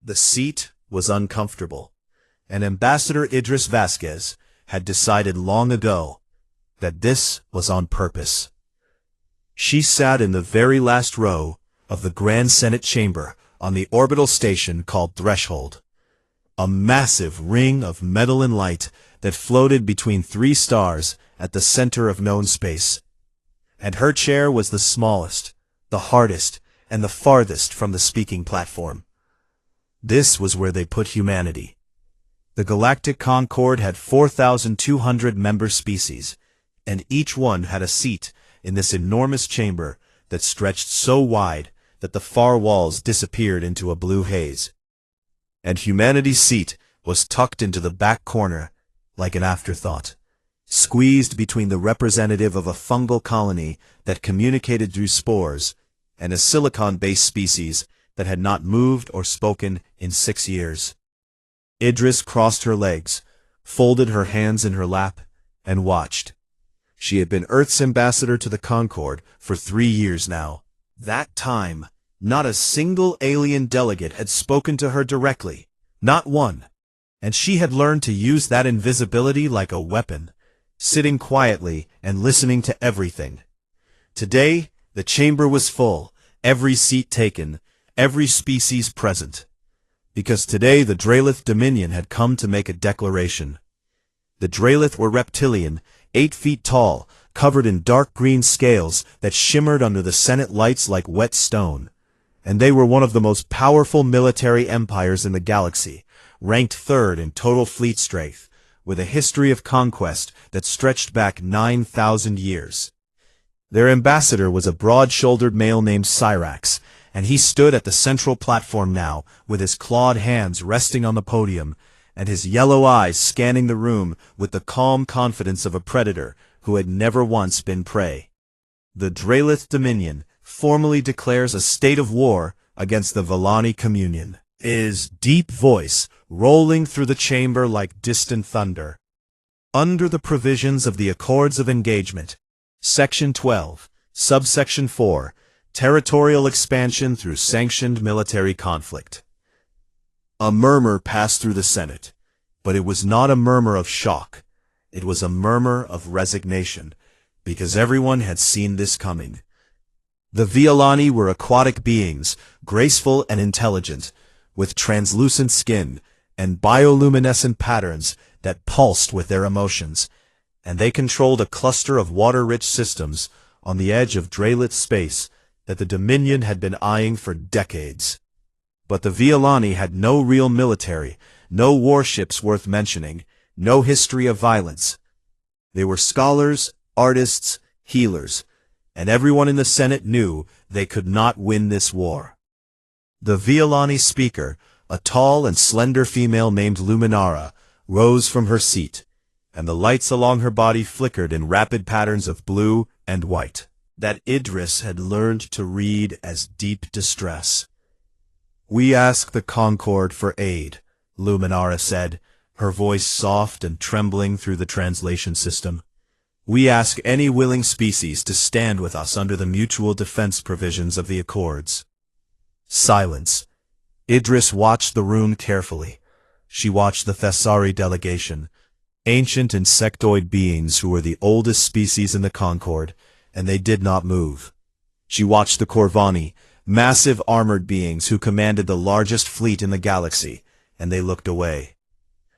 The seat was uncomfortable, and Ambassador Idris Vasquez had decided long ago that this was on purpose. She sat in the very last row of the Grand Senate chamber on the orbital station called Threshold, a massive ring of metal and light that floated between 3 stars at the center of known space. And her chair was the smallest, the hardest, and the farthest from the speaking platform. This was where they put humanity. The Galactic Concord had 4,200 member species, and each one had a seat in this enormous chamber that stretched so wide that the far walls disappeared into a blue haze. And humanity's seat was tucked into the back corner like an afterthought, squeezed between the representative of a fungal colony that communicated through spores and a silicon-based species that had not moved or spoken in 6 years. Idris crossed her legs, folded her hands in her lap, and watched. She had been Earth's ambassador to the Concord for 3 years now. That time, not a single alien delegate had spoken to her directly, not one. And she had learned to use that invisibility like a weapon, sitting quietly and listening to everything. Today, the chamber was full, every seat taken, every species present. Because today the Draelith Dominion had come to make a declaration. The Draelith were reptilian, 8 feet tall, covered in dark green scales that shimmered under the Senate lights like wet stone. And they were one of the most powerful military empires in the galaxy, ranked 3rd in total fleet strength, with a history of conquest that stretched back 9,000 years. Their ambassador was a broad-shouldered male named Cyrax, and he stood at the central platform now, with his clawed hands resting on the podium, and his yellow eyes scanning the room with the calm confidence of a predator who had never once been prey. The Draelith Dominion formally declares a state of war against the Villani Communion. His deep voice rolling through the chamber like distant thunder. Under the provisions of the Accords of Engagement, Section 12, Subsection 4, Territorial Expansion through Sanctioned Military Conflict. A murmur passed through the Senate, but it was not a murmur of shock. It was a murmur of resignation, because everyone had seen this coming. The Villani were aquatic beings, graceful and intelligent, with translucent skin and bioluminescent patterns that pulsed with their emotions, and they controlled a cluster of water-rich systems on the edge of Draelith space that the Dominion had been eyeing for decades. But the Villani had no real military, no warships worth mentioning, no history of violence. They were scholars, artists, healers, and everyone in the Senate knew they could not win this war. The Villani speaker, a tall and slender female named Luminara, rose from her seat, and the lights along her body flickered in rapid patterns of blue and white that Idris had learned to read as deep distress. "We ask the Concord for aid," Luminara said, her voice soft and trembling through the translation system. "We ask any willing species to stand with us under the mutual defense provisions of the Accords." Silence. Idris watched the room carefully. She watched the Thessari delegation, ancient insectoid beings who were the oldest species in the Concord, and they did not move. She watched the Corvani, massive armored beings who commanded the largest fleet in the galaxy, and they looked away.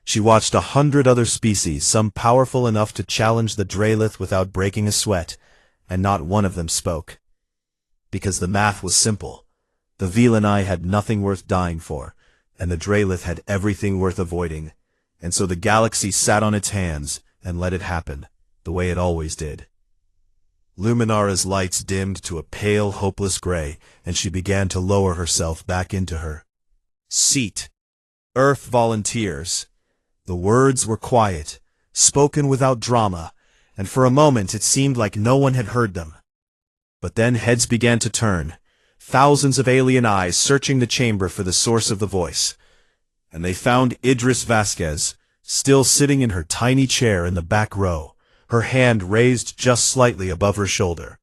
She watched 100 other species, some powerful enough to challenge the Draelith without breaking a sweat, and not one of them spoke. Because the math was simple. The Villani had nothing worth dying for, and the Draelith had everything worth avoiding, and so the galaxy sat on its hands and let it happen, the way it always did. Luminara's lights dimmed to a pale, hopeless gray, and she began to lower herself back into her seat. "Earth volunteers." The words were quiet, spoken without drama, and for a moment it seemed like no one had heard them. But then heads began to turn, thousands of alien eyes searching the chamber for the source of the voice, and they found Idris Vasquez, still sitting in her tiny chair in the back row, her hand raised just slightly above her shoulder.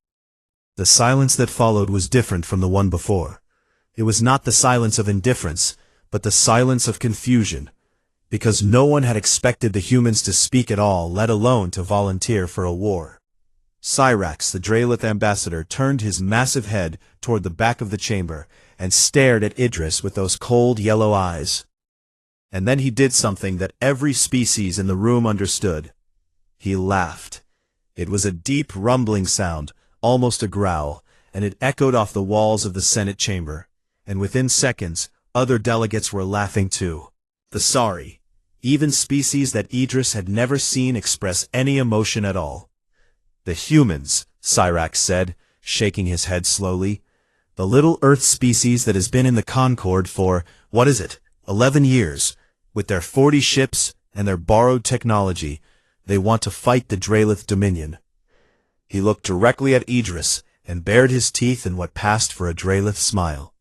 The silence that followed was different from the one before. It was not the silence of indifference, but the silence of confusion, because no one had expected the humans to speak at all, let alone to volunteer for a war. Cyrax, the Draelith ambassador, turned his massive head toward the back of the chamber and stared at Idris with those cold yellow eyes. And then he did something that every species in the room understood. He laughed. It was a deep rumbling sound, almost a growl, and it echoed off the walls of the Senate chamber. And within seconds, other delegates were laughing too. The Sari, even species that Idris had never seen express any emotion at all. The humans, Cyrax said, shaking his head slowly. The little Earth species that has been in the Concord for, 11 years. With their 40 ships and their borrowed technology, they want to fight the Draelith Dominion. He looked directly at Idris and bared his teeth in what passed for a Draelith smile.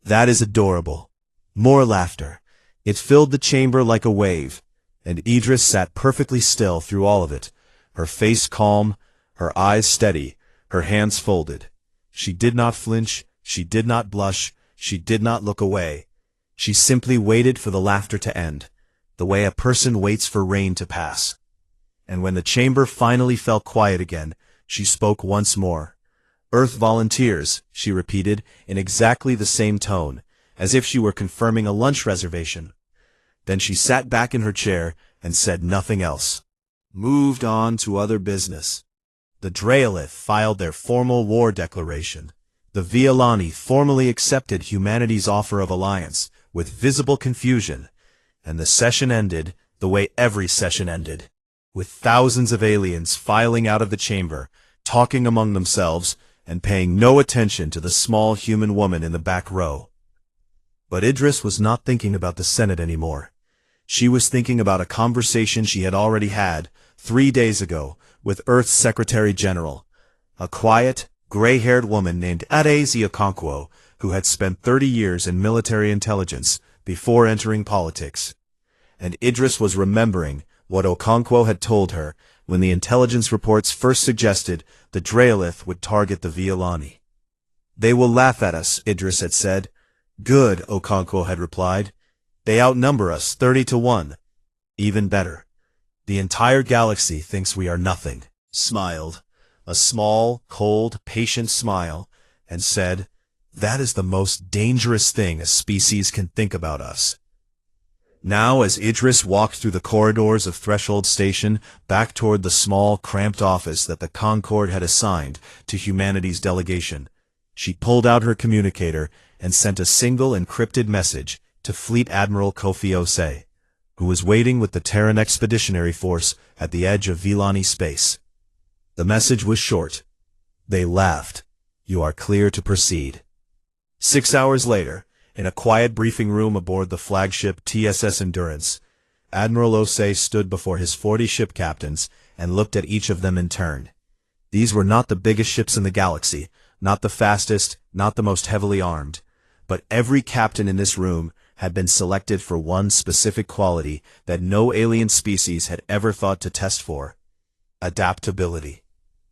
That is adorable. More laughter. It filled the chamber like a wave, and Idris sat perfectly still through all of it, her face calm, her eyes steady, her hands folded. She did not flinch, she did not blush, she did not look away. She simply waited for the laughter to end, the way a person waits for rain to pass. And when the chamber finally fell quiet again, she spoke once more. Earth volunteers, she repeated, in exactly the same tone, as if she were confirming a lunch reservation. Then she sat back in her chair and said nothing else. Moved on to other business. The Draelith filed their formal war declaration. The Violani formally accepted humanity's offer of alliance, with visible confusion, and the session ended the way every session ended, with thousands of aliens filing out of the chamber, talking among themselves, and paying no attention to the small human woman in the back row. But Idris was not thinking about the Senate anymore. She was thinking about a conversation she had already had 3 days ago with Earth's Secretary General, a quiet, gray-haired woman named Adaeze Okonkwo, who had spent 30 years in military intelligence before entering politics. And Idris was remembering what Okonkwo had told her when the intelligence reports first suggested the Draelith would target the Violani. They will laugh at us, Idris had said. Good, Okonkwo had replied. They outnumber us 30-1. Even better. The entire galaxy thinks we are nothing. Smiled, a small, cold, patient smile, and said, That is the most dangerous thing a species can think about us. Now, as Idris walked through the corridors of Threshold Station back toward the small, cramped office that the Concord had assigned to humanity's delegation, she pulled out her communicator and sent a single encrypted message to Fleet Admiral Kofi Osei, who was waiting with the Terran Expeditionary Force at the edge of Vilani space. The message was short. They laughed. You are clear to proceed. 6 hours later, in a quiet briefing room aboard the flagship TSS Endurance, Admiral Osei stood before his 40 ship captains and looked at each of them in turn. These were not the biggest ships in the galaxy, not the fastest, not the most heavily armed, but every captain in this room had been selected for one specific quality that no alien species had ever thought to test for: adaptability.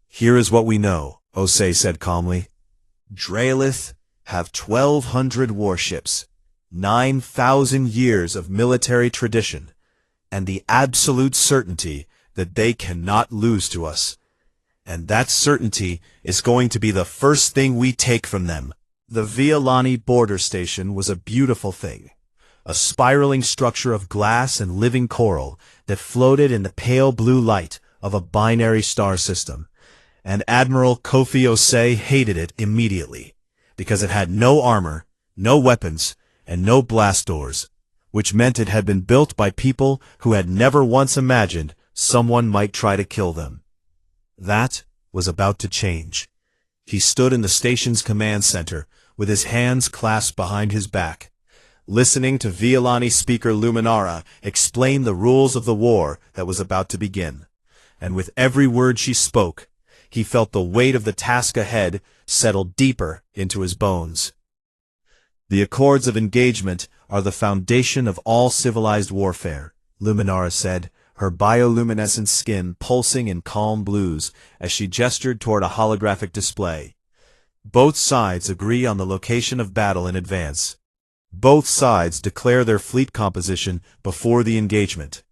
Here is what we know, Osei said calmly. Draelith have 1,200 warships, 9,000 years of military tradition, and the absolute certainty that they cannot lose to us. And that certainty is going to be the first thing we take from them. The Violani border station was a beautiful thing, a spiraling structure of glass and living coral that floated in the pale blue light of a binary star system, and Admiral Kofi Osei hated it immediately, because it had no armor, no weapons, and no blast doors, which meant it had been built by people who had never once imagined someone might try to kill them. That was about to change. He stood in the station's command center with his hands clasped behind his back, listening to Violani speaker Luminara explain the rules of the war that was about to begin. And with every word she spoke, he felt the weight of the task ahead settle deeper into his bones. The accords of engagement are the foundation of all civilized warfare, Luminara said, her bioluminescent skin pulsing in calm blues as she gestured toward a holographic display. Both sides agree on the location of battle in advance. Both sides declare their fleet composition before the engagement.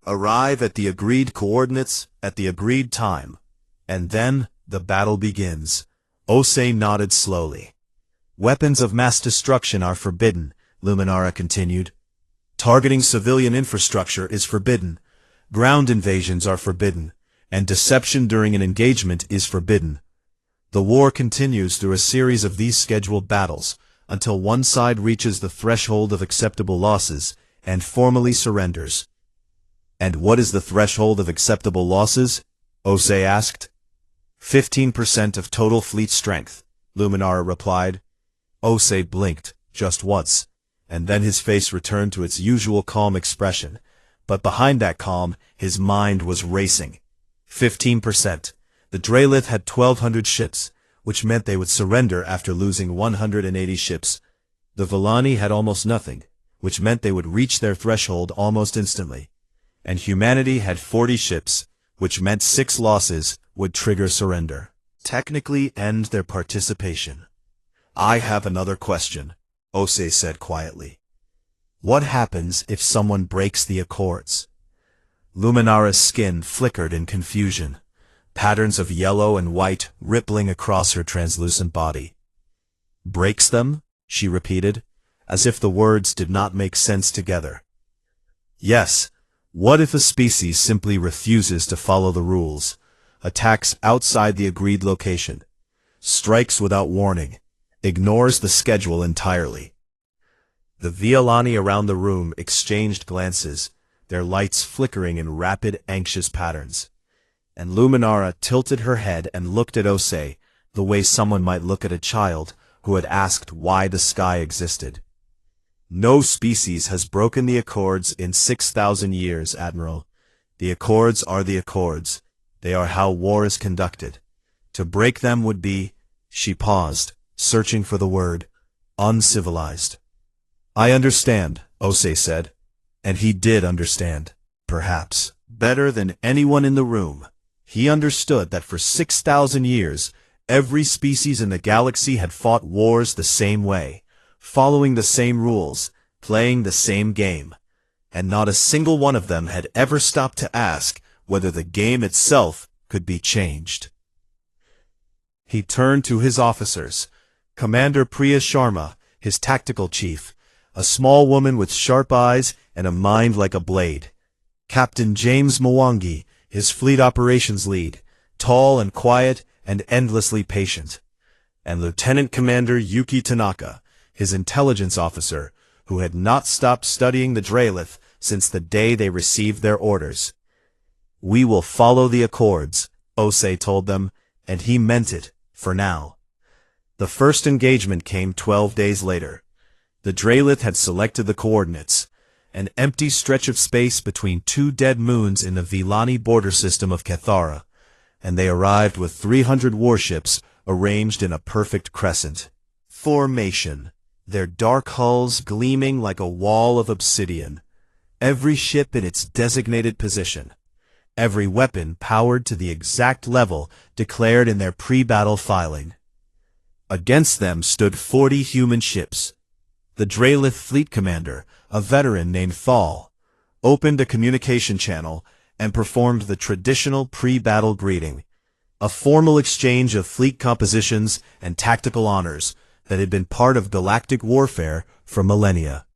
Arrive at the agreed coordinates at the agreed time. And then, the battle begins. Osei nodded slowly. Weapons of mass destruction are forbidden, Luminara continued. Targeting civilian infrastructure is forbidden. Ground invasions are forbidden. And deception during an engagement is forbidden. The war continues through a series of these scheduled battles, until one side reaches the threshold of acceptable losses, and formally surrenders. And what is the threshold of acceptable losses? Osei asked. 15% of total fleet strength, Luminara replied. Osei blinked, just once, and then his face returned to its usual calm expression, but behind that calm, his mind was racing. 15%. The Drelith had 1,200 ships, which meant they would surrender after losing 180 ships. The Villani had almost nothing, which meant they would reach their threshold almost instantly. And humanity had 40 ships, which meant 6 losses would trigger surrender, technically end their participation. I have another question, Osei said quietly. What happens if someone breaks the accords? Luminara's skin flickered in confusion, patterns of yellow and white rippling across her translucent body. Breaks them? She repeated, as if the words did not make sense together. Yes. What if a species simply refuses to follow the rules, attacks outside the agreed location, strikes without warning, ignores the schedule entirely? The Villani around the room exchanged glances, their lights flickering in rapid, anxious patterns. And Luminara tilted her head and looked at Osei the way someone might look at a child who had asked why the sky existed. No species has broken the accords in 6,000 years, Admiral. The accords are the accords. They are how war is conducted. To break them would be, she paused, searching for the word, uncivilized. I understand, Osei said. And he did understand, perhaps, better than anyone in the room. He understood that for 6,000 years, every species in the galaxy had fought wars the same way, following the same rules, playing the same game, and not a single one of them had ever stopped to ask whether the game itself could be changed. He turned to his officers, Commander Priya Sharma, his tactical chief, a small woman with sharp eyes and a mind like a blade, Captain James Mwangi, his fleet operations lead, tall and quiet and endlessly patient, and Lieutenant Commander Yuki Tanaka, his intelligence officer, who had not stopped studying the Drelith since the day they received their orders. We will follow the accords, Osei told them, and he meant it, for now. The first engagement came 12 days later. The Drelith had selected the coordinates, an empty stretch of space between 2 dead moons in the Villani border system of Cathara, and they arrived with 300 warships arranged in a perfect crescent formation, their dark hulls gleaming like a wall of obsidian, every ship in its designated position, every weapon powered to the exact level declared in their pre-battle filing. Against them stood 40 human ships. The Drelith fleet commander, a veteran named Thal, opened a communication channel and performed the traditional pre-battle greeting, a formal exchange of fleet compositions and tactical honors that had been part of galactic warfare for millennia.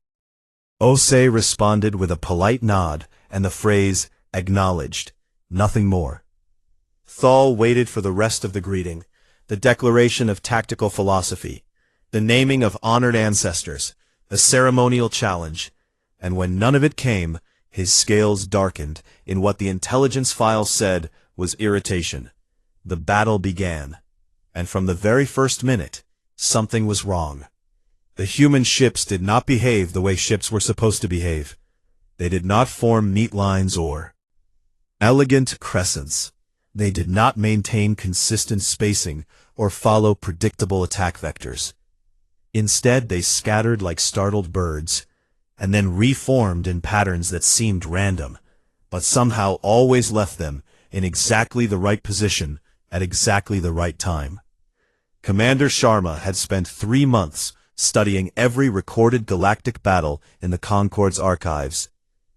Osei responded with a polite nod and the phrase, acknowledged, nothing more. Thal waited for the rest of the greeting, the declaration of tactical philosophy, the naming of honored ancestors, the ceremonial challenge, and when none of it came, his scales darkened in what the intelligence file said was irritation. The battle began, and from the very first minute, something was wrong. The human ships did not behave the way ships were supposed to behave. They did not form neat lines or elegant crescents. They did not maintain consistent spacing or follow predictable attack vectors. Instead, they scattered like startled birds, and then reformed in patterns that seemed random, but somehow always left them in exactly the right position at exactly the right time. Commander Sharma had spent 3 months studying every recorded galactic battle in the Concorde's archives.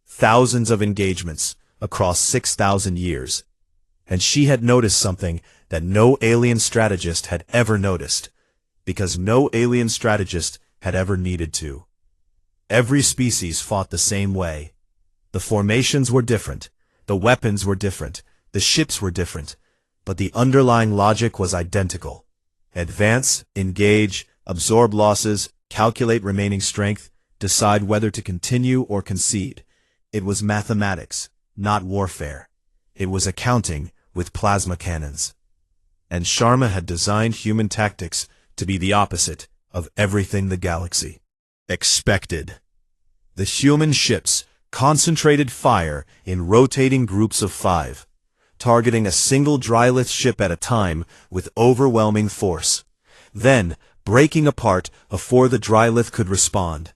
Thousands of engagements across 6,000 years. And she had noticed something that no alien strategist had ever noticed, because no alien strategist had ever needed to. Every species fought the same way. The formations were different, the weapons were different, the ships were different, but the underlying logic was identical. Advance, engage, absorb losses, calculate remaining strength, decide whether to continue or concede. It was mathematics, not warfare. It was accounting with plasma cannons. And Sharma had designed human tactics to be the opposite of everything the galaxy expected. The human ships concentrated fire in rotating groups of 5, targeting a single drylith ship at a time with overwhelming force, then breaking apart before the drylith could respond,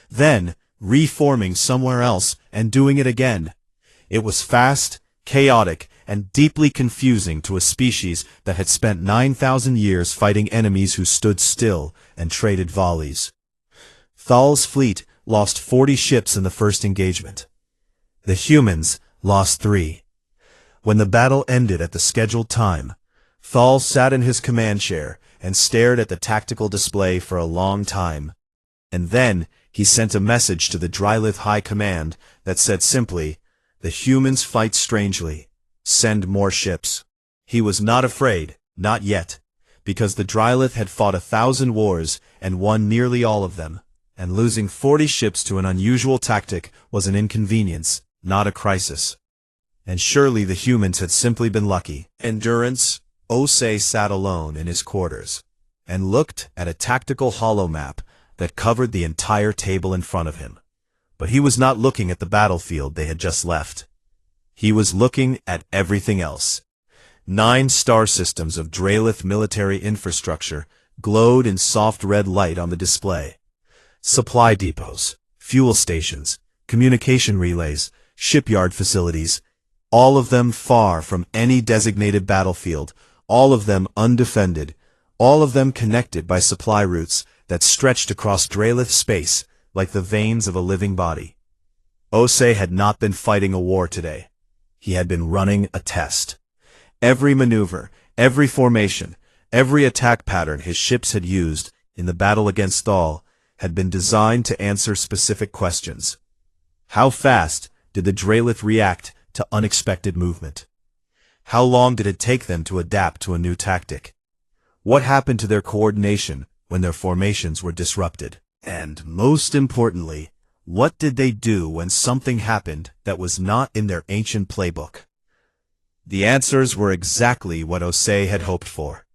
then reforming somewhere else and doing it again. It was fast, chaotic, and deeply confusing to a species that had spent 9,000 years fighting enemies who stood still and traded volleys. Thal's fleet lost 40 ships in the first engagement. The humans lost 3. When the battle ended at the scheduled time, Thal sat in his command chair and stared at the tactical display for a long time. And then he sent a message to the Drylith High Command that said simply, "The humans fight strangely. Send more ships." He was not afraid, not yet, because the Drylith had fought 1,000 wars and won nearly all of them, and losing 40 ships to an unusual tactic was an inconvenience, not a crisis. And surely the humans had simply been lucky. Endurance. Osei sat alone in his quarters and looked at a tactical holomap that covered the entire table in front of him. But he was not looking at the battlefield they had just left. He was looking at everything else. 9 star systems of Drylith military infrastructure glowed in soft red light on the display. Supply depots, fuel stations, communication relays, shipyard facilities, all of them far from any designated battlefield, all of them undefended, all of them connected by supply routes that stretched across Drylith space like the veins of a living body. Osei had not been fighting a war today. He had been running a test. Every maneuver, every formation, every attack pattern his ships had used in the battle against Thal had been designed to answer specific questions. How fast did the Drylith react to unexpected movement? How long did it take them to adapt to a new tactic? What happened to their coordination when their formations were disrupted? And most importantly, what did they do when something happened that was not in their ancient playbook? The answers were exactly what Osei had hoped for.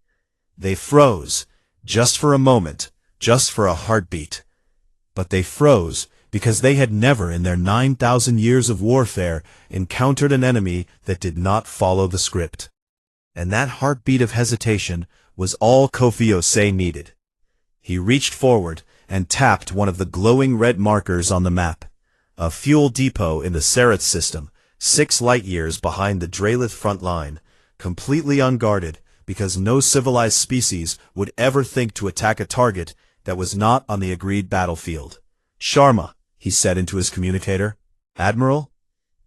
They froze, just for a moment, just for a heartbeat. But they froze because they had never in their 9,000 years of warfare encountered an enemy that did not follow the script. And that heartbeat of hesitation was all Kofi Osei needed. He reached forward and tapped one of the glowing red markers on the map. A fuel depot in the Sereth system, 6 light-years behind the Drylith front line, completely unguarded because no civilized species would ever think to attack a target that was not on the agreed battlefield. "Sharma," he said into his communicator. "Admiral,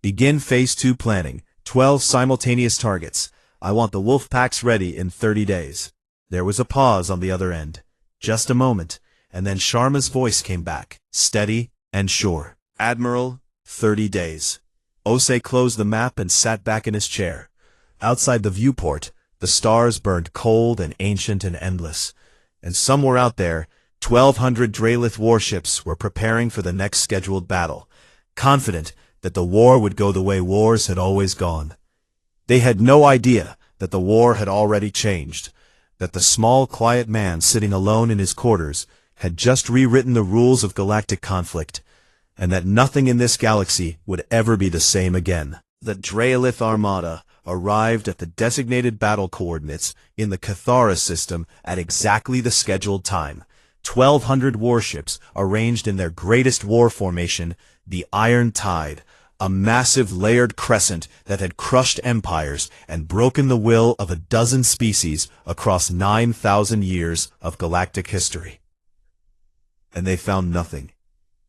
begin Phase 2 planning. 12 simultaneous targets. I want the wolf packs ready in 30 days. There was a pause on the other end. Just a moment, and then Sharma's voice came back, steady and sure. "Admiral, 30 days. Osei closed the map and sat back in his chair. Outside the viewport, the stars burned cold and ancient and endless. And somewhere out there, 1,200 Drylith warships were preparing for the next scheduled battle, confident that the war would go the way wars had always gone. They had no idea that the war had already changed, that the small, quiet man sitting alone in his quarters had just rewritten the rules of galactic conflict, and that nothing in this galaxy would ever be the same again. The Drylith Armada arrived at the designated battle coordinates in the Cathara system at exactly the scheduled time. 1,200 warships arranged in their greatest war formation, the Iron Tide, a massive layered crescent that had crushed empires and broken the will of a dozen species across 9,000 years of galactic history. and they found nothing.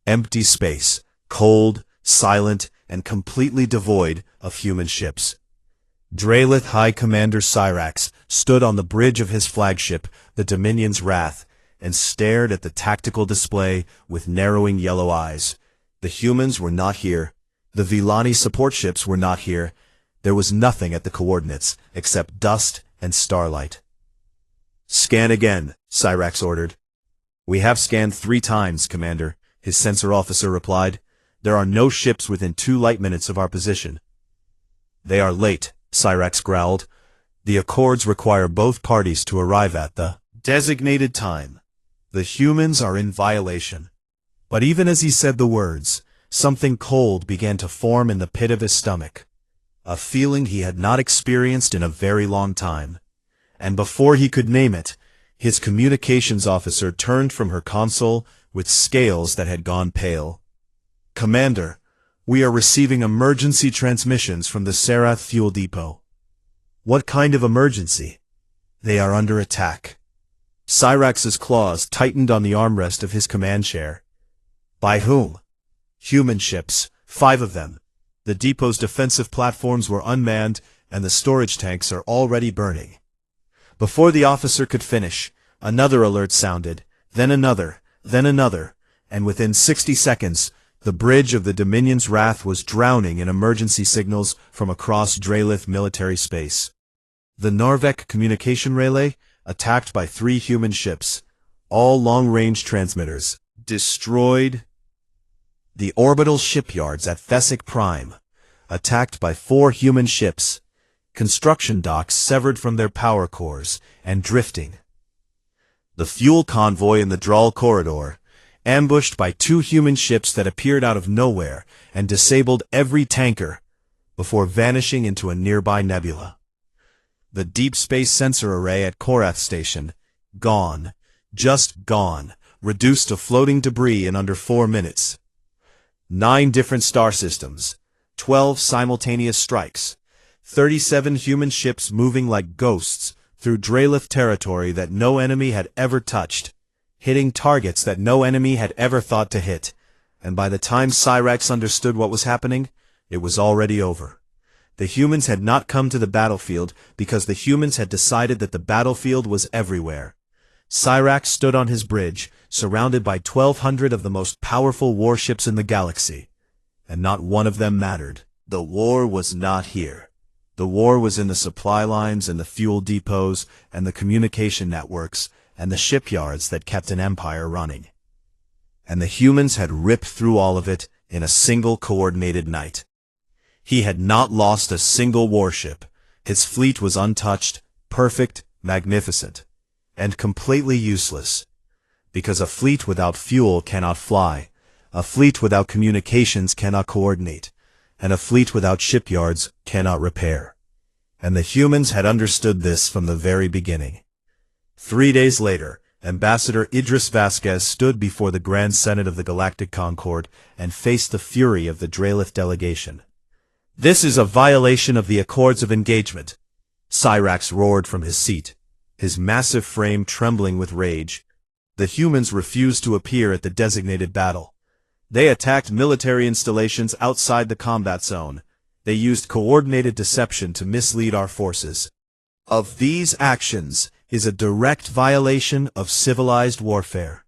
Empty space, cold, silent, and completely devoid of human ships. Drelith High Commander Cyrax stood on the bridge of his flagship, the Dominion's Wrath, and stared at the tactical display with narrowing yellow eyes. The humans were not here. The Villani support ships were not here. There was nothing at the coordinates except dust and starlight. "Scan again," Cyrax ordered. "We have scanned 3 times, Commander," his sensor officer replied. "There are no ships within 2 light minutes of our position." "They are late," Cyrax growled. "The Accords require both parties to arrive at the designated time. The humans are in violation." But even as he said the words, something cold began to form in the pit of his stomach. A feeling he had not experienced in a very long time. And before he could name it, his communications officer turned from her console with scales that had gone pale. "Commander, we are receiving emergency transmissions from the Serath Fuel Depot." "What kind of emergency?" "They are under attack." Cyrax's claws tightened on the armrest of his command chair. "By whom?" "Human ships, 5 of them. The depot's defensive platforms were unmanned, and the storage tanks are already burning." Before the officer could finish, another alert sounded, then another, and within 60 seconds, the bridge of the Dominion's Wrath was drowning in emergency signals from across Drelith military space. The Narvek communication relay, attacked by 3 human ships, all long-range transmitters, destroyed. The orbital shipyards at Thesic Prime, attacked by 4 human ships, construction docks severed from their power cores and drifting. The fuel convoy in the Drawl corridor, ambushed by 2 human ships that appeared out of nowhere and disabled every tanker before vanishing into a nearby nebula. The deep space sensor array at Korath Station, gone, just gone, reduced to floating debris in under 4 minutes. 9 different star systems, 12 simultaneous strikes, 37 human ships moving like ghosts through Drelith territory that no enemy had ever touched, hitting targets that no enemy had ever thought to hit, and by the time Cyrax understood what was happening, it was already over. The humans had not come to the battlefield because the humans had decided that the battlefield was everywhere. Cyrax stood on his bridge, surrounded by 1,200 of the most powerful warships in the galaxy, and not one of them mattered. The war was not here. The war was in the supply lines and the fuel depots and the communication networks and the shipyards that kept an empire running. And the humans had ripped through all of it in a single coordinated night. He had not lost a single warship. His fleet was untouched, perfect, magnificent, and completely useless. Because a fleet without fuel cannot fly, a fleet without communications cannot coordinate, and a fleet without shipyards cannot repair. And the humans had understood this from the very beginning. 3 days later, Ambassador Idris Vasquez stood before the Grand Senate of the Galactic Concord and faced the fury of the Drelith delegation. "This is a violation of the Accords of Engagement," Cyrax roared from his seat, his massive frame trembling with rage. The humans refused to appear at the designated battle. They attacked military installations outside the combat zone. They used coordinated deception to mislead our forces. Of these actions is a direct violation of civilized warfare.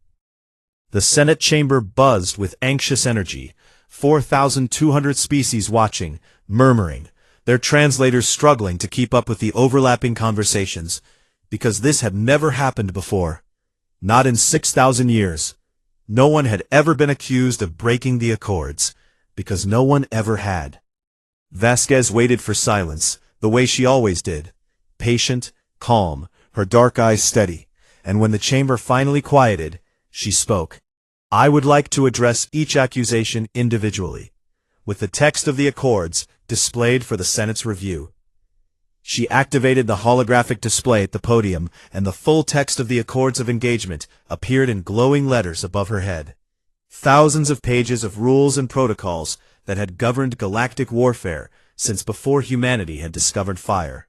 The Senate chamber buzzed with anxious energy, 4,200 species watching, murmuring, their translators struggling to keep up with the overlapping conversations, because this had never happened before. Not in 6,000 years. No one had ever been accused of breaking the Accords, because no one ever had. Vasquez waited for silence, the way she always did, patient, calm, her dark eyes steady, and when the chamber finally quieted, she spoke. "I would like to address each accusation individually, with the text of the Accords displayed for the Senate's review." She activated the holographic display at the podium, and the full text of the Accords of Engagement appeared in glowing letters above her head. Thousands of pages of rules and protocols that had governed galactic warfare since before humanity had discovered fire.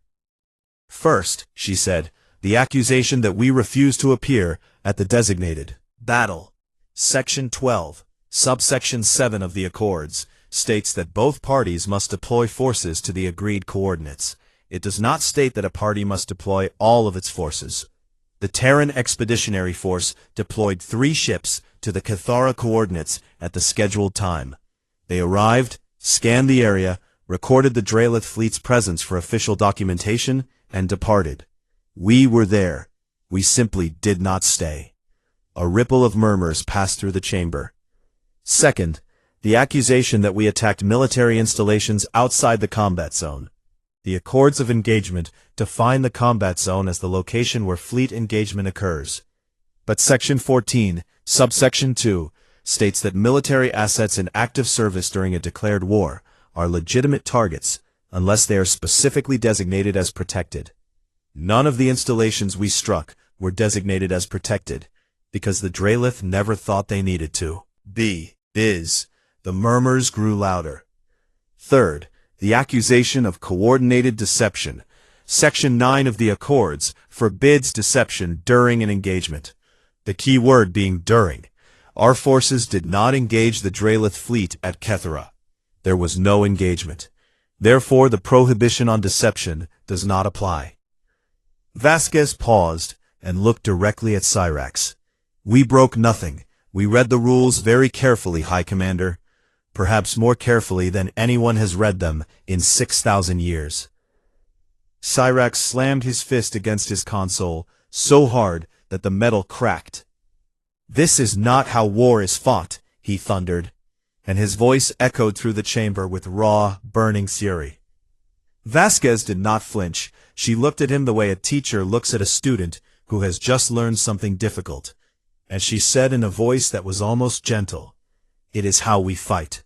"First," she said, "the accusation that we refuse to appear at the designated battle. Section 12, subsection 7 of the Accords, states that both parties must deploy forces to the agreed coordinates. It does not state that a party must deploy all of its forces. The Terran Expeditionary Force deployed 3 ships to the Cathara coordinates at the scheduled time. They arrived, scanned the area, recorded the Drelith fleet's presence for official documentation, and departed. We were there. We simply did not stay. A ripple of murmurs passed through the chamber. Second, the accusation that we attacked military installations outside the combat zone. The Accords of Engagement define the combat zone as the location where fleet engagement occurs. But Section 14, subsection 2, states that military assets in active service during a declared war are legitimate targets unless they are specifically designated as protected. None of the installations we struck were designated as protected, because the Drelith never thought they needed to. The murmurs grew louder. Third, the accusation of coordinated deception. Section 9 of the Accords forbids deception during an engagement. The key word being during. Our forces did not engage the Drelith fleet at Cathara. There was no engagement. Therefore, the prohibition on deception does not apply. Vasquez paused and looked directly at Cyrax. We broke nothing. We read the rules very carefully, High Commander. Perhaps more carefully than anyone has read them in 6,000 years. Cyrax slammed his fist against his console so hard that the metal cracked. This is not how war is fought, he thundered, and his voice echoed through the chamber with raw, burning fury. Vasquez did not flinch. She looked at him the way a teacher looks at a student who has just learned something difficult, and she said in a voice that was almost gentle, "It is how we fight."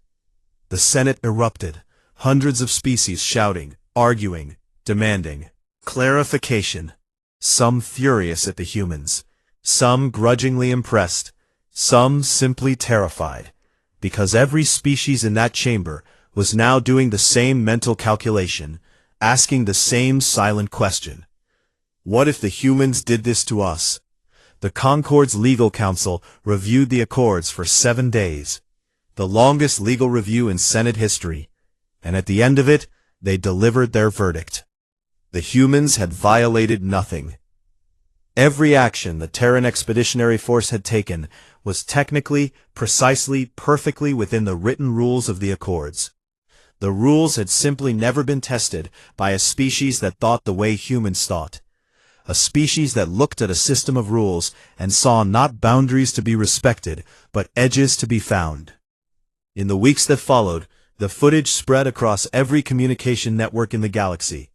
The Senate erupted, hundreds of species shouting, arguing, demanding clarification. Some furious at the humans, some grudgingly impressed, some simply terrified, because every species in that chamber was now doing the same mental calculation, asking the same silent question. What if the humans did this to us? The Concord's legal council reviewed the Accords for 7 days, the longest legal review in Senate history, and at the end of it, they delivered their verdict. The humans had violated nothing. Every action the Terran Expeditionary Force had taken was technically, precisely, perfectly within the written rules of the Accords. The rules had simply never been tested by a species that thought the way humans thought. A species that looked at a system of rules and saw not boundaries to be respected, but edges to be found. In the weeks that followed, the footage spread across every communication network in the galaxy.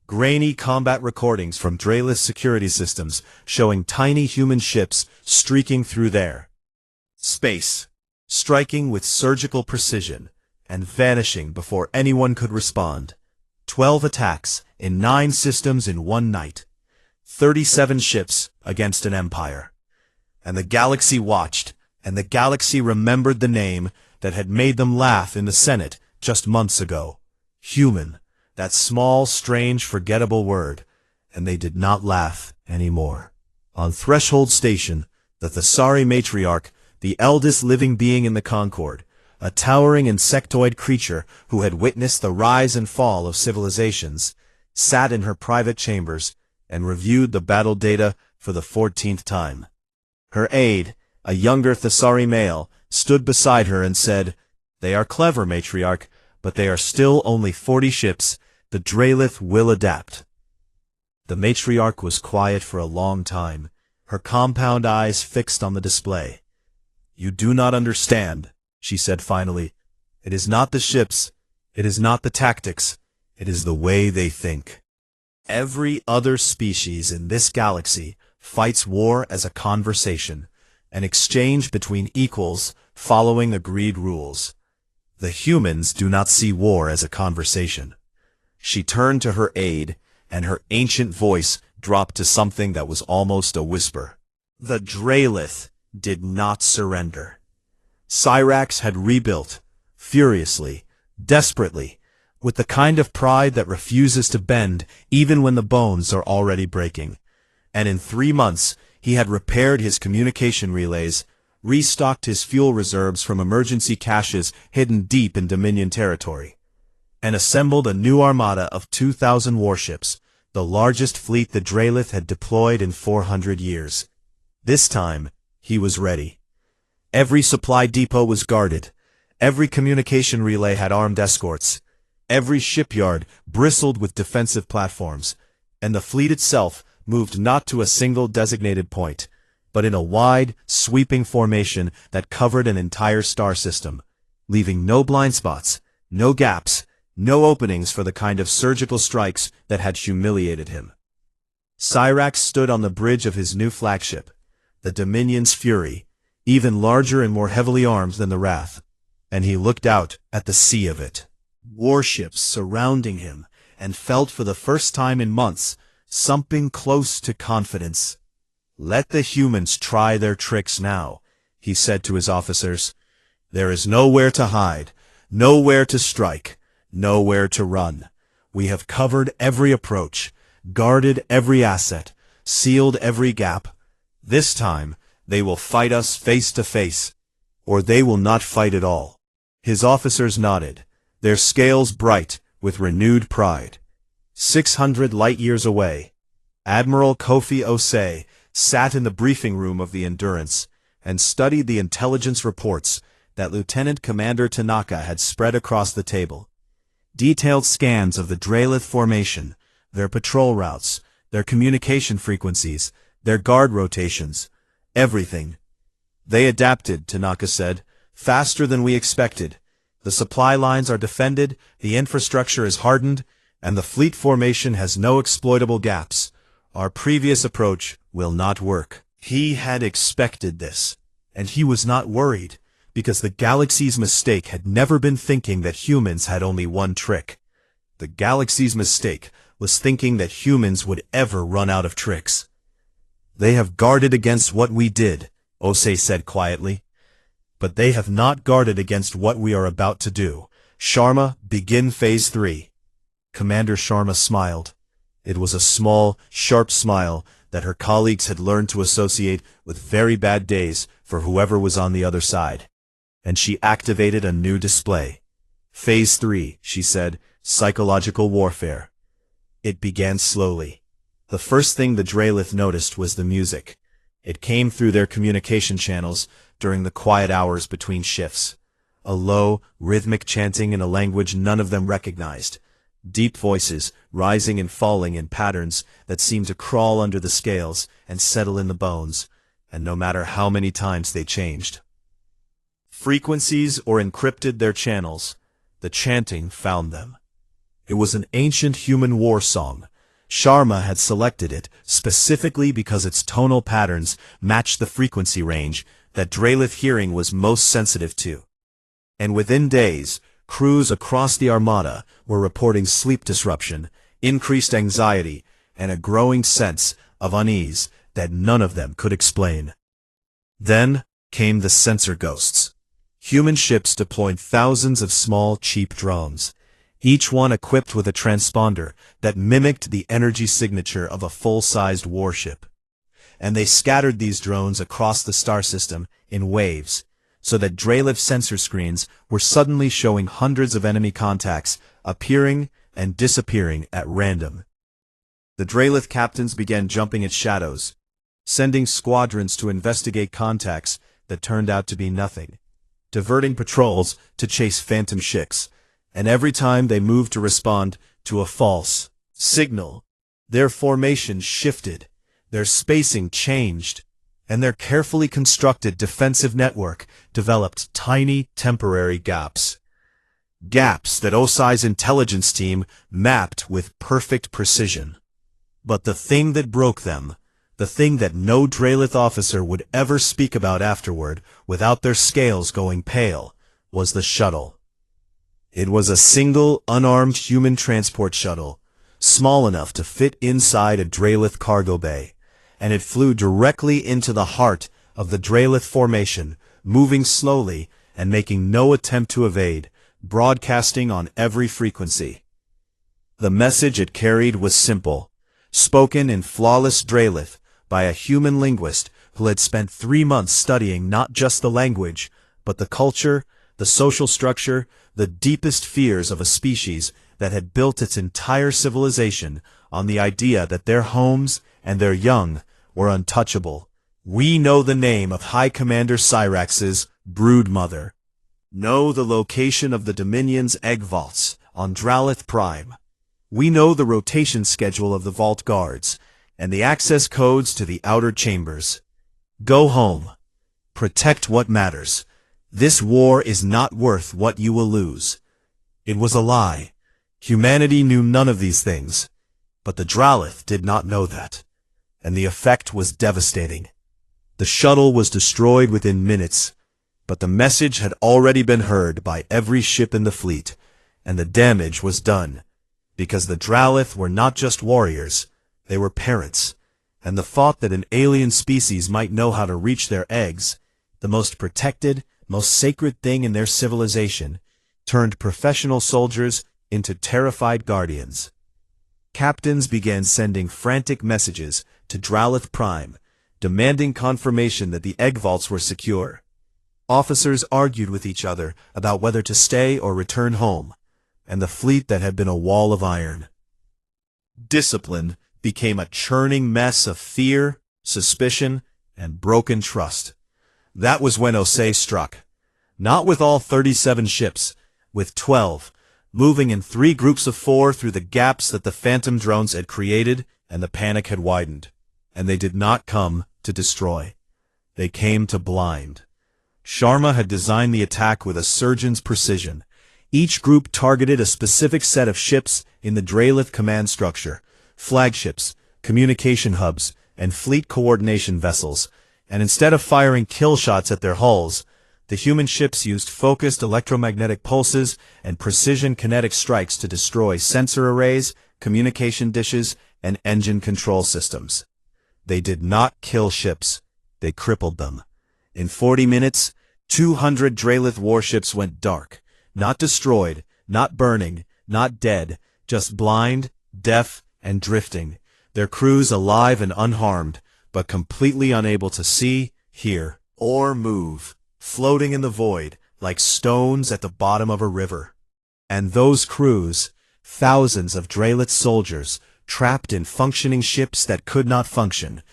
Grainy combat recordings from Drelith security systems showing tiny human ships streaking through their space, striking with surgical precision, and vanishing before anyone could respond. 12 attacks in 9 systems in one night. 37 ships against an empire. And the galaxy watched, and the galaxy remembered the name that had made them laugh in the Senate just months ago. Human, that small, strange, forgettable word, and they did not laugh anymore. On Threshold Station, the Thesari matriarch, the eldest living being in the Concord, a towering insectoid creature who had witnessed the rise and fall of civilizations, sat in her private chambers and reviewed the battle data for the 14th time. Her aide, a younger Thesari male, stood beside her and said, "They are clever, matriarch, but they are still only 40 ships. The Drelith will adapt." The matriarch was quiet for a long time, her compound eyes fixed on the display. "You do not understand," she said finally. "It is not the ships, it is not the tactics, it is the way they think. Every other species in this galaxy fights war as a conversation, an exchange between equals following agreed rules. The humans do not see war as a conversation." She turned to her aide, and her ancient voice dropped to something that was almost a whisper. The Drelith did not surrender. Cyrax had rebuilt, furiously, desperately, with the kind of pride that refuses to bend even when the bones are already breaking. And in 3 months, he had repaired his communication relays, restocked his fuel reserves from emergency caches hidden deep in Dominion territory, and assembled a new armada of 2,000 warships, the largest fleet the Drelith had deployed in 400 years. This time, he was ready. Every supply depot was guarded. Every communication relay had armed escorts. Every shipyard bristled with defensive platforms, and the fleet itself moved not to a single designated point, but in a wide, sweeping formation that covered an entire star system, leaving no blind spots, no gaps, no openings for the kind of surgical strikes that had humiliated him. Cyrax stood on the bridge of his new flagship, the Dominion's Fury, even larger and more heavily armed than the Wrath, and he looked out at the sea of it. Warships surrounding him, and felt for the first time in months something close to confidence. "Let the humans try their tricks now," he said to his officers. "There is nowhere to hide, nowhere to strike, nowhere to run. We have covered every approach, guarded every asset, sealed every gap. This time, they will fight us face to face, or they will not fight at all." His officers nodded, their scales bright with renewed pride. 600 light-years away, Admiral Kofi Osei sat in the briefing room of the Endurance and studied the intelligence reports that Lieutenant Commander Tanaka had spread across the table. Detailed scans of the Drelith formation, their patrol routes, their communication frequencies, their guard rotations, everything. "They adapted," Tanaka said, "faster than we expected. The supply lines are defended, the infrastructure is hardened, and the fleet formation has no exploitable gaps. Our previous approach will not work." He had expected this, and he was not worried, because the galaxy's mistake had never been thinking that humans had only one trick. The galaxy's mistake was thinking that humans would ever run out of tricks. "They have guarded against what we did," Osei said quietly. "But they have not guarded against what we are about to do. Sharma, begin Phase 3. Commander Sharma smiled. It was a small, sharp smile that her colleagues had learned to associate with very bad days for whoever was on the other side. And she activated a new display. "Phase 3, she said, psychological warfare." It began slowly. The first thing the Drelith noticed was the music. It came through their communication channels during the quiet hours between shifts. A low, rhythmic chanting in a language none of them recognized. Deep voices, rising and falling in patterns that seemed to crawl under the scales and settle in the bones, and no matter how many times they changed. Frequencies or encrypted their channels, the chanting found them. It was an ancient human war song. Sharma had selected it specifically because its tonal patterns matched the frequency range that Drelith hearing was most sensitive to. And within days, crews across the Armada were reporting sleep disruption, increased anxiety, and a growing sense of unease that none of them could explain. Then came the sensor ghosts. Human ships deployed thousands of small, cheap drones, each one equipped with a transponder that mimicked the energy signature of a full-sized warship. And they scattered these drones across the star system in waves, so that Drelith sensor screens were suddenly showing hundreds of enemy contacts appearing and disappearing at random. The Drelith captains began jumping at shadows, sending squadrons to investigate contacts that turned out to be nothing, diverting patrols to chase phantom ships, and every time they moved to respond to a false signal, their formation shifted, their spacing changed, and their carefully constructed defensive network developed tiny temporary gaps. Gaps that Osei's intelligence team mapped with perfect precision. But the thing that broke them, the thing that no Drelith officer would ever speak about afterward without their scales going pale, was the shuttle. It was a single, unarmed human transport shuttle, small enough to fit inside a Drelith cargo bay, and it flew directly into the heart of the Drelith formation, moving slowly and making no attempt to evade, broadcasting on every frequency. The message it carried was simple, spoken in flawless Drelith by a human linguist who had spent 3 months studying not just the language, but the culture, the social structure, the deepest fears of a species that had built its entire civilization on the idea that their homes and their young were untouchable. We know the name of High Commander Cyrax's broodmother. Know the location of the Dominion's egg vaults on Dralith Prime. We know the rotation schedule of the vault guards and the access codes to the outer chambers. Go home. Protect what matters. This war is not worth what you will lose. It was a lie. Humanity knew none of these things, but the Dralith did not know that, and the effect was devastating. The shuttle was destroyed within minutes, but the message had already been heard by every ship in the fleet, and the damage was done, because the Dralith were not just warriors, they were parents, and the thought that an alien species might know how to reach their eggs, the most protected, most sacred thing in their civilization, turned professional soldiers into terrified guardians. Captains began sending frantic messages to Dralith Prime, demanding confirmation that the egg vaults were secure. Officers argued with each other about whether to stay or return home, and the fleet that had been a wall of iron. Discipline became a churning mess of fear, suspicion, and broken trust. That was when Osei struck. Not with all 37 ships, with 12, moving in 3 groups of 4 through the gaps that the Phantom drones had created, and the panic had widened. And they did not come to destroy. They came to blind. Sharma had designed the attack with a surgeon's precision. Each group targeted a specific set of ships in the Dralith command structure, flagships, communication hubs, and fleet coordination vessels, and instead of firing kill shots at their hulls, the human ships used focused electromagnetic pulses and precision kinetic strikes to destroy sensor arrays, communication dishes, and engine control systems. They did not kill ships, they crippled them. In 40 minutes, 200 Dralith warships went dark, not destroyed, not burning, not dead, just blind, deaf, and drifting, their crews alive and unharmed, but completely unable to see, hear, or move, floating in the void like stones at the bottom of a river. And those crews, thousands of Dralith soldiers, trapped in functioning ships that could not function,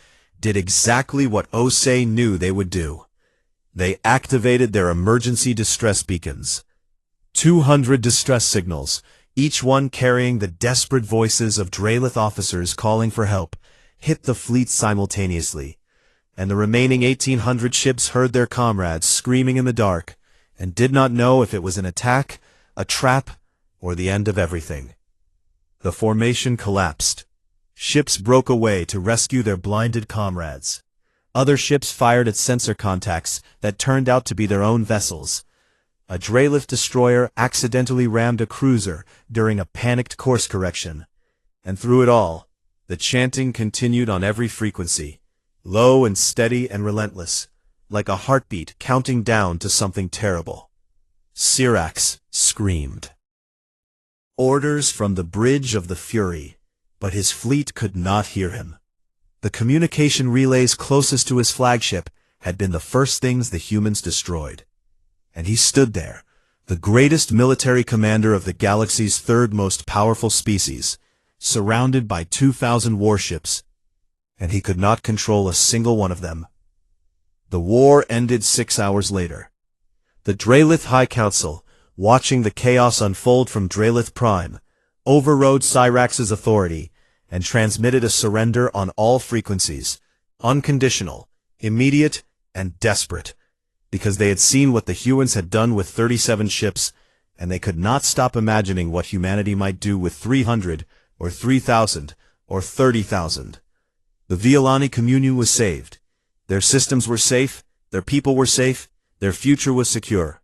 did exactly what Osei knew they would do. They activated their emergency distress beacons. 200 distress signals, each one carrying the desperate voices of Dralith officers calling for help, hit the fleet simultaneously, and the remaining 1,800 ships heard their comrades screaming in the dark, and did not know if it was an attack, a trap, or the end of everything. The formation collapsed. Ships broke away to rescue their blinded comrades. Other ships fired at sensor contacts that turned out to be their own vessels. A Dralith destroyer accidentally rammed a cruiser during a panicked course correction. And through it all, the chanting continued on every frequency, low and steady and relentless, like a heartbeat counting down to something terrible. Cyrax screamed. Orders from the bridge of the Fury, but his fleet could not hear him. The communication relays closest to his flagship had been the first things the humans destroyed. And he stood there, the greatest military commander of the galaxy's third most powerful species, surrounded by 2,000 warships, and he could not control a single one of them. The war ended 6 hours later. The Dralith High Council, watching the chaos unfold from Dralith Prime, overrode Cyrax's authority and transmitted a surrender on all frequencies, unconditional, immediate, and desperate, because they had seen what the humans had done with 37 ships, and they could not stop imagining what humanity might do with 300, or 3,000, or 30,000. The Violani Communion was saved. Their systems were safe, their people were safe, their future was secure.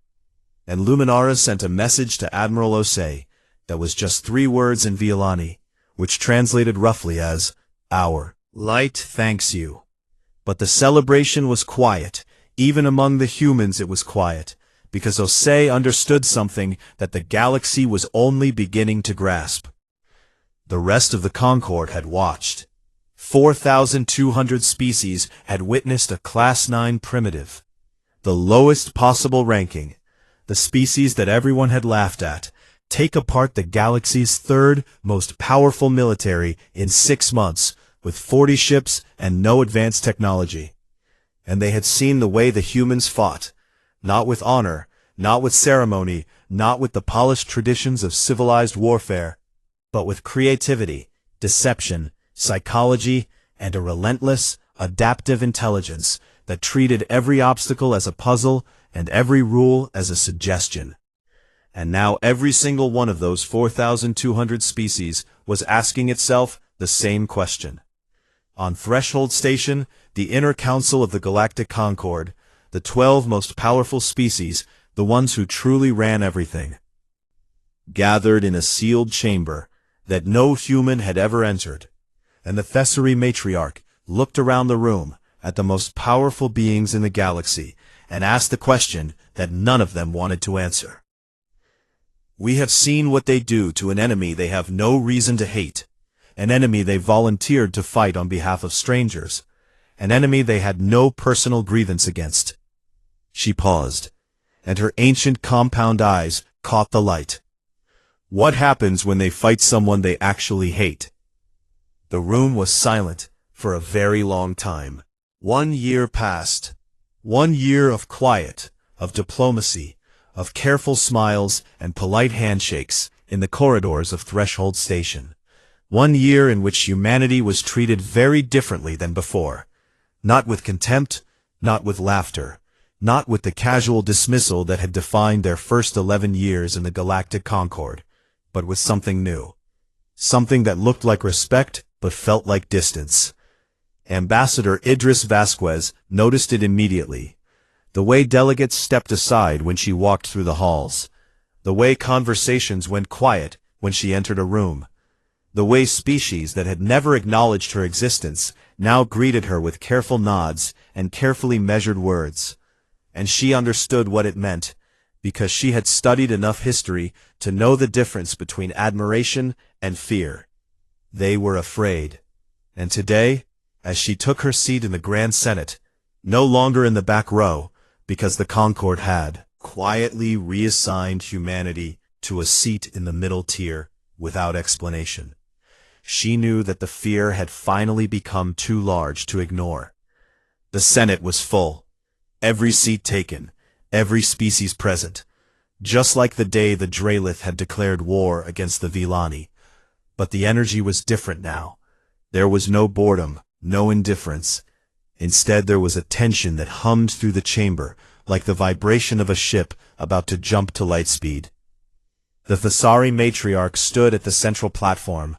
And Luminara sent a message to Admiral Osei that was just 3 words in Violani, which translated roughly as, "Our light thanks you." But the celebration was quiet. Even among the humans it was quiet, because Osei understood something that the galaxy was only beginning to grasp. The rest of the Concord had watched, 4,200 species had witnessed a Class 9 primitive, the lowest possible ranking, the species that everyone had laughed at, take apart the galaxy's third most powerful military in 6 months, with 40 ships and no advanced technology. And they had seen the way the humans fought, not with honor, not with ceremony, not with the polished traditions of civilized warfare, but with creativity, deception, psychology, and a relentless, adaptive intelligence that treated every obstacle as a puzzle and every rule as a suggestion. And now every single one of those 4,200 species was asking itself the same question. On Threshold Station, the inner council of the Galactic Concord, the 12 most powerful species, the ones who truly ran everything, gathered in a sealed chamber that no human had ever entered, and the Thessary matriarch looked around the room at the most powerful beings in the galaxy and asked the question that none of them wanted to answer. We have seen what they do to an enemy they have no reason to hate, an enemy they volunteered to fight on behalf of strangers, an enemy they had no personal grievance against. She paused, and her ancient compound eyes caught the light. What happens when they fight someone they actually hate? The room was silent for a very long time. 1 year passed. 1 year of quiet, of diplomacy, of careful smiles and polite handshakes in the corridors of Threshold Station. 1 year in which humanity was treated very differently than before. Not with contempt, not with laughter, not with the casual dismissal that had defined their first 11 years in the Galactic Concord, but with something new. Something that looked like respect but felt like distance. Ambassador Idris Vasquez noticed it immediately. The way delegates stepped aside when she walked through the halls. The way conversations went quiet when she entered a room. The way species that had never acknowledged her existence now greeted her with careful nods and carefully measured words. And she understood what it meant, because she had studied enough history to know the difference between admiration and fear. They were afraid. And today, as she took her seat in the Grand Senate, no longer in the back row, because the Concord had quietly reassigned humanity to a seat in the middle tier without explanation, she knew that the fear had finally become too large to ignore. The Senate was full. Every seat taken, every species present, just like the day the Dralith had declared war against the Villani. But the energy was different now. There was no boredom, no indifference. Instead, there was a tension that hummed through the chamber, like the vibration of a ship about to jump to light speed. The Thessary matriarch stood at the central platform,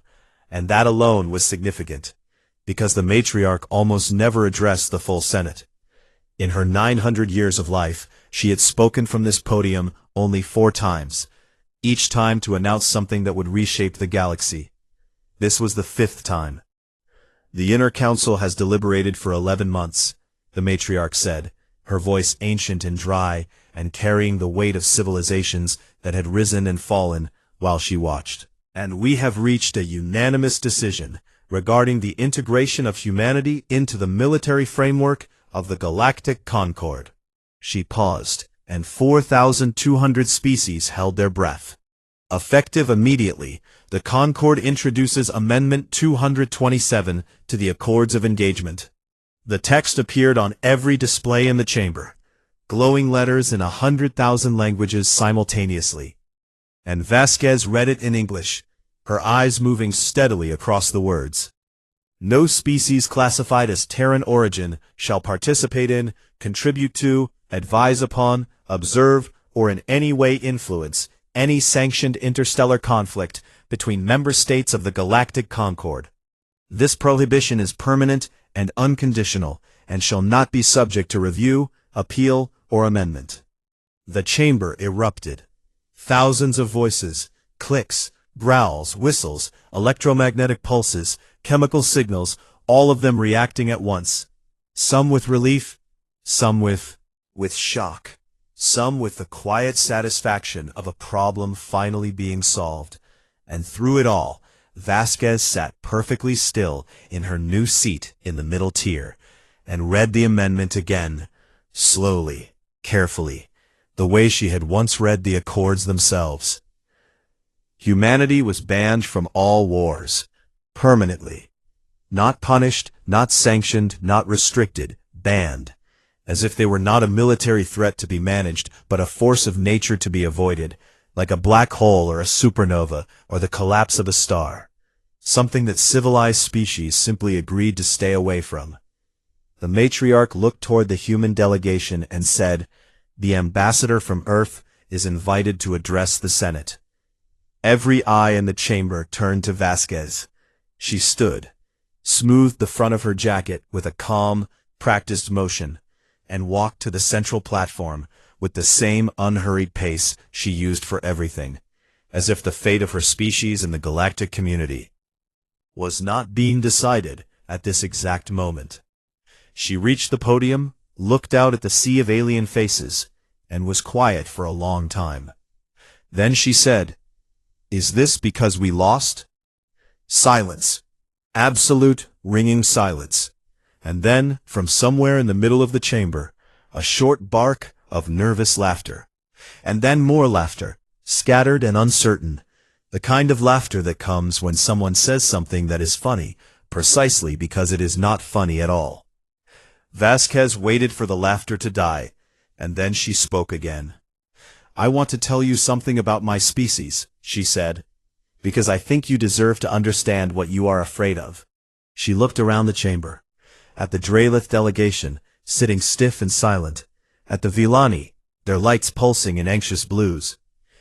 and that alone was significant, because the matriarch almost never addressed the full Senate. In her 900 years of life, she had spoken from this podium only 4 times, each time to announce something that would reshape the galaxy. This was the 5th time. The Inner Council has deliberated for 11 months, the matriarch said, her voice ancient and dry and carrying the weight of civilizations that had risen and fallen while she watched. And we have reached a unanimous decision regarding the integration of humanity into the military framework of the Galactic Concord. She paused, and 4,200 species held their breath. Effective immediately, the Concord introduces Amendment 227 to the Accords of Engagement. The text appeared on every display in the chamber, glowing letters in 100,000 languages simultaneously. And Vasquez read it in English, her eyes moving steadily across the words. No species classified as Terran origin shall participate in, contribute to, advise upon, observe, or in any way influence any sanctioned interstellar conflict between member states of the Galactic Concord. This prohibition is permanent and unconditional, and shall not be subject to review, appeal, or amendment. The chamber erupted. Thousands of voices, clicks, growls, whistles, electromagnetic pulses, chemical signals, all of them reacting at once. Some with relief, some with shock, some with the quiet satisfaction of a problem finally being solved. And through it all, Vasquez sat perfectly still in her new seat in the middle tier, and read the amendment again, slowly, carefully, the way she had once read the accords themselves. Humanity was banned from all wars, permanently. Not punished, not sanctioned, not restricted, banned. As if they were not a military threat to be managed, but a force of nature to be avoided, like a black hole or a supernova or the collapse of a star. Something that civilized species simply agreed to stay away from. The matriarch looked toward the human delegation and said, "The ambassador from Earth is invited to address the Senate." Every eye in the chamber turned to Vasquez. She stood, smoothed the front of her jacket with a calm, practiced motion, and walked to the central platform with the same unhurried pace she used for everything, as if the fate of her species and the galactic community was not being decided at this exact moment. She reached the podium, looked out at the sea of alien faces, and was quiet for a long time. Then she said, "Is this because we lost?" Silence. Absolute, ringing silence. And then, from somewhere in the middle of the chamber, a short bark of nervous laughter. And then more laughter, scattered and uncertain, the kind of laughter that comes when someone says something that is funny, precisely because it is not funny at all. Vasquez waited for the laughter to die, and then she spoke again. "I want to tell you something about my species," she said, "because I think you deserve to understand what you are afraid of." She looked around the chamber, at the Dralith delegation, sitting stiff and silent, at the Villani, their lights pulsing in anxious blues,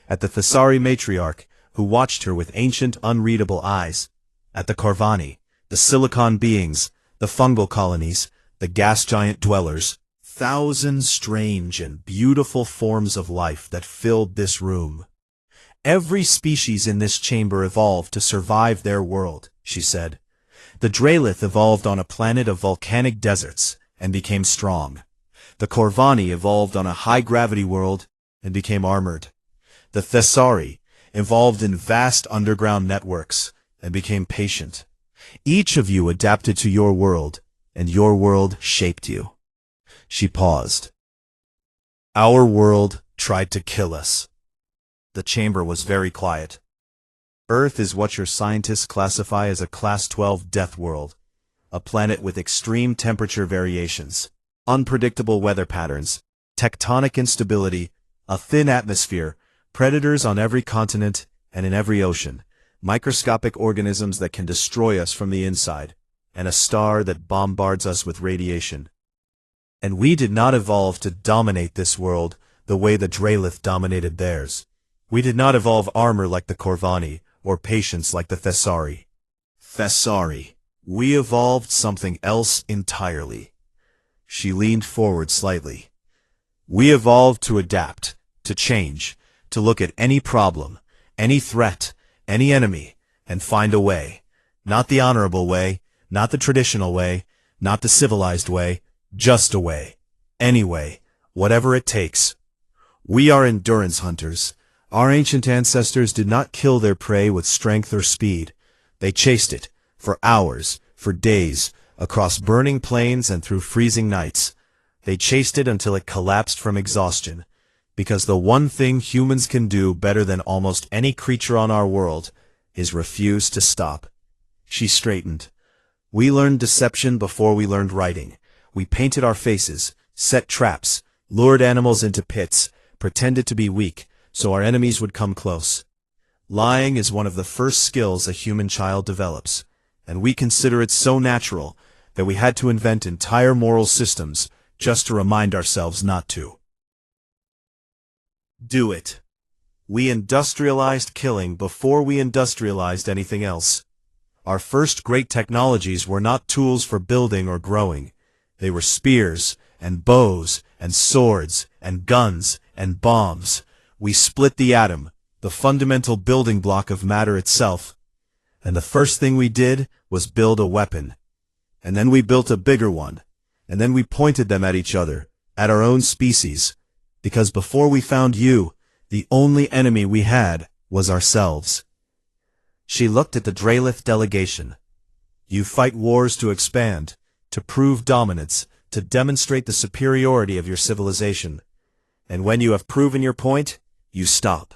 at the Thessari matriarch, who watched her with ancient, unreadable eyes, at the Corvani, the silicon beings, the fungal colonies, the gas giant dwellers, thousand strange and beautiful forms of life that filled this room. "Every species in this chamber evolved to survive their world," she said. "The Dralith evolved on a planet of volcanic deserts and became strong. The Corvani evolved on a high-gravity world and became armored. The Thessari evolved in vast underground networks and became patient. Each of you adapted to your world, and your world shaped you." She paused. "Our world tried to kill us." The chamber was very quiet. Earth is what your scientists classify as a Class 12 death world, a planet with extreme temperature variations, unpredictable weather patterns, tectonic instability, a thin atmosphere, predators on every continent and in every ocean, microscopic organisms that can destroy us from the inside, and a star that bombards us with radiation. And we did not evolve to dominate this world the way the Dralith dominated theirs. We did not evolve armor like the Corvani, or patience like the Thessari. Thessari. We evolved something else entirely. She leaned forward slightly. We evolved to adapt, to change, to look at any problem, any threat, any enemy, and find a way. Not the honorable way, not the traditional way, not the civilized way, just a way. Any way, whatever it takes. We are endurance hunters. Our ancient ancestors did not kill their prey with strength or speed. They chased it, for hours, for days, across burning plains and through freezing nights. They chased it until it collapsed from exhaustion, because the one thing humans can do better than almost any creature on our world is refuse to stop. She straightened. We learned deception before we learned writing. We painted our faces, set traps, lured animals into pits, pretended to be weak, so our enemies would come close. Lying is one of the first skills a human child develops, and we consider it so natural that we had to invent entire moral systems just to remind ourselves not to do it. We industrialized killing before we industrialized anything else. Our first great technologies were not tools for building or growing. They were spears and bows and swords and guns and bombs. We split the atom, the fundamental building block of matter itself. And the first thing we did was build a weapon. And then we built a bigger one. And then we pointed them at each other, at our own species. Because before we found you, the only enemy we had was ourselves. She looked at the Drelith delegation. You fight wars to expand, to prove dominance, to demonstrate the superiority of your civilization. And when you have proven your point, you stop.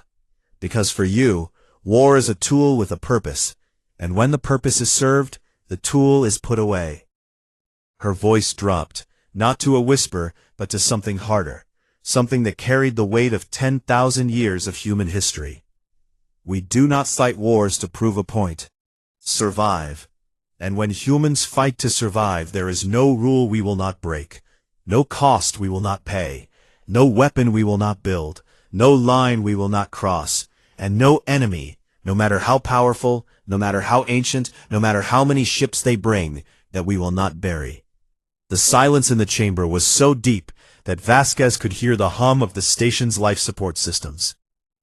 Because for you, war is a tool with a purpose, and when the purpose is served, the tool is put away. Her voice dropped, not to a whisper, but to something harder, something that carried the weight of 10,000 years of human history. We do not fight wars to prove a point. Survive. And when humans fight to survive, there is no rule we will not break, no cost we will not pay, no weapon we will not build, no line we will not cross, and no enemy, no matter how powerful, no matter how ancient, no matter how many ships they bring, that we will not bury. The silence in the chamber was so deep that Vasquez could hear the hum of the station's life support systems.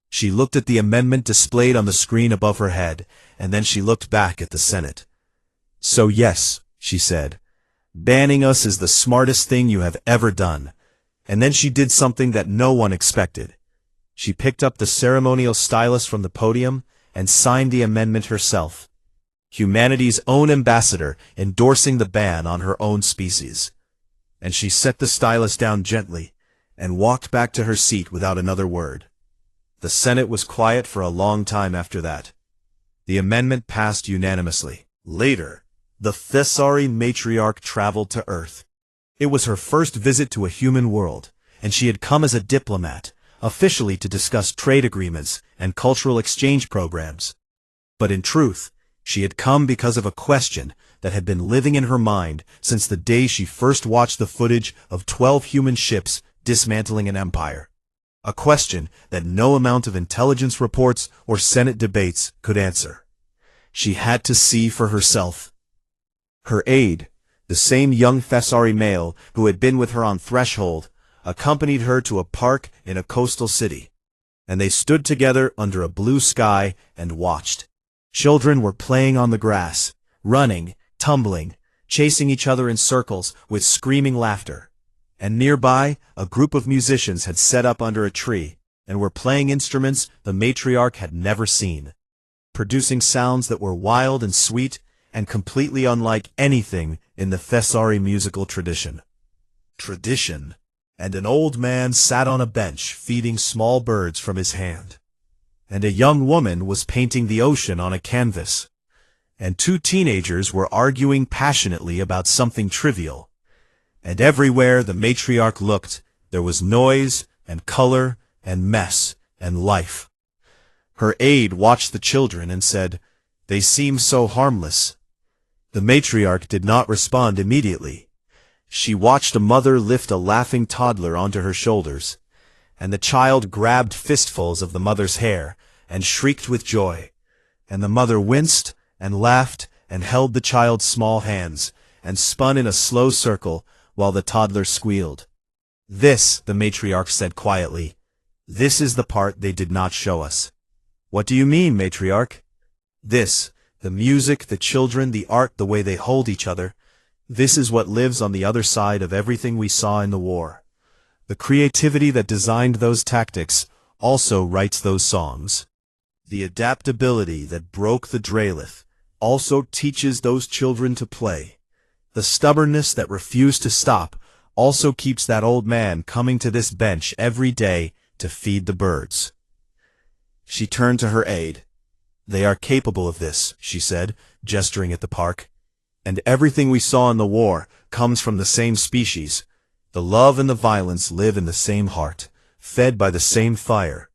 She looked at the amendment displayed on the screen above her head, and then she looked back at the Senate. So yes, she said, banning us is the smartest thing you have ever done. And then she did something that no one expected. She picked up the ceremonial stylus from the podium and signed the amendment herself. Humanity's own ambassador endorsing the ban on her own species. And she set the stylus down gently and walked back to her seat without another word. The Senate was quiet for a long time after that. The amendment passed unanimously. Later, the Thessari matriarch traveled to Earth. It was her first visit to a human world, and she had come as a diplomat, officially to discuss trade agreements and cultural exchange programs. But in truth, she had come because of a question that had been living in her mind since the day she first watched the footage of 12 human ships dismantling an empire. A question that no amount of intelligence reports or Senate debates could answer. She had to see for herself. Her aide, the same young Thessari male who had been with her on Threshold, accompanied her to a park in a coastal city, and they stood together under a blue sky and watched. Children were playing on the grass, running, tumbling, chasing each other in circles with screaming laughter. And nearby, a group of musicians had set up under a tree and were playing instruments the matriarch had never seen, producing sounds that were wild and sweet and completely unlike anything in the Thessari musical tradition. And an old man sat on a bench feeding small birds from his hand. And a young woman was painting the ocean on a canvas. And two teenagers were arguing passionately about something trivial. And everywhere the matriarch looked, there was noise and color and mess and life. Her aide watched the children and said, "They seem so harmless." The matriarch did not respond immediately. She watched a mother lift a laughing toddler onto her shoulders, and the child grabbed fistfuls of the mother's hair and shrieked with joy, and the mother winced and laughed and held the child's small hands and spun in a slow circle while the toddler squealed. "This," the matriarch said quietly, "this is the part they did not show us." "What do you mean, matriarch?" "This. The music, the children, the art, the way they hold each other. This is what lives on the other side of everything we saw in the war. The creativity that designed those tactics also writes those songs. The adaptability that broke the Drelith also teaches those children to play. The stubbornness that refused to stop also keeps that old man coming to this bench every day to feed the birds." She turned to her aide. "They are capable of this," she said, gesturing at the park. "And everything we saw in the war comes from the same species. The love and the violence live in the same heart, fed by the same fire.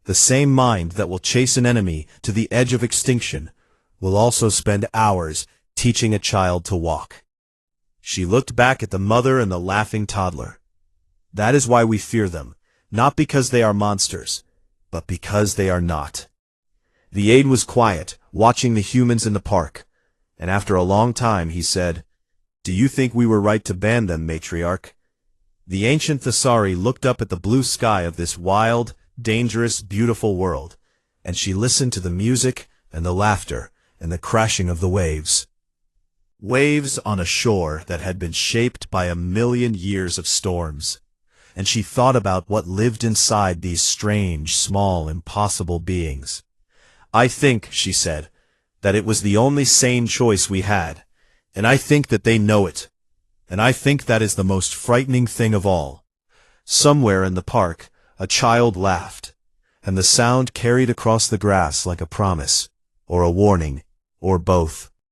The same mind that will chase an enemy to the edge of extinction will also spend hours teaching a child to walk." She looked back at the mother and the laughing toddler. "That is why we fear them, not because they are monsters, but because they are not." The aide was quiet, watching the humans in the park, and after a long time he said, "Do you think we were right to ban them, matriarch?" The ancient Thessari looked up at the blue sky of this wild, dangerous, beautiful world, and she listened to the music and the laughter and the crashing of the waves. Waves on a shore that had been shaped by 1,000,000 years of storms. And she thought about what lived inside these strange, small, impossible beings. "I think," she said, that it was the only sane choice we had, and I think that they know it. And I think that is the most frightening thing of all. Somewhere in the park, a child laughed, and the sound carried across the grass like a promise, or a warning, or both.